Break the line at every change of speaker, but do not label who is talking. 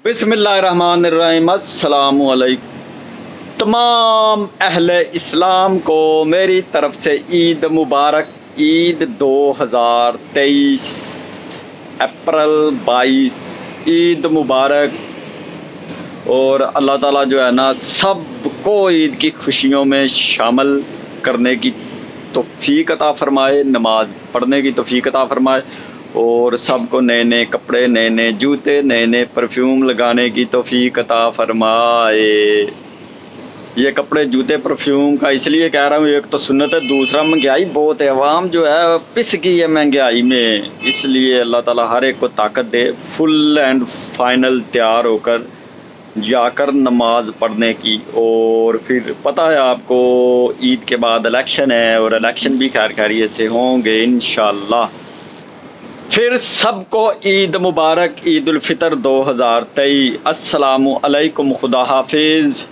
बिस्मिल्लाहिर्रहमानिर्रहीम। अस्सलाम वालेकुम। तमाम अहले इस्लाम को मेरी तरफ से ईद मुबारक। ईद 2023 अप्रैल 22 ईद मुबारक। और अल्लाह ताला जो है ना सबको ईद की खुशियों में शामिल करने की तौफीक अता फरमाए, नमाज पढ़ने की तौफीक अता फरमाए और सबको नए नए कपड़े, नए नए जूते, नए नए परफ्यूम लगाने की तौफीक अता फरमाए। ये कपड़े, जूते, परफ्यूम का इसलिए कह रहा हूँ, एक तो सुन्नत है, दूसरा महंगाई बहुत है, अवाम जो है पिस गई है महंगाई में। इसलिए अल्लाह ताला हर एक को ताकत दे फुल एंड फाइनल तैयार होकर जाकर नमाज पढ़ने की। और फिर पता है आपको ईद के बाद इलेक्शन है और इलेक्शन भी खैर खैरियत से होंगे इंशाल्लाह। फिर सबको ईद मुबारक, ईद उल फितर 2023। अस्सलामु अलैकुम, खुदा हाफिज़।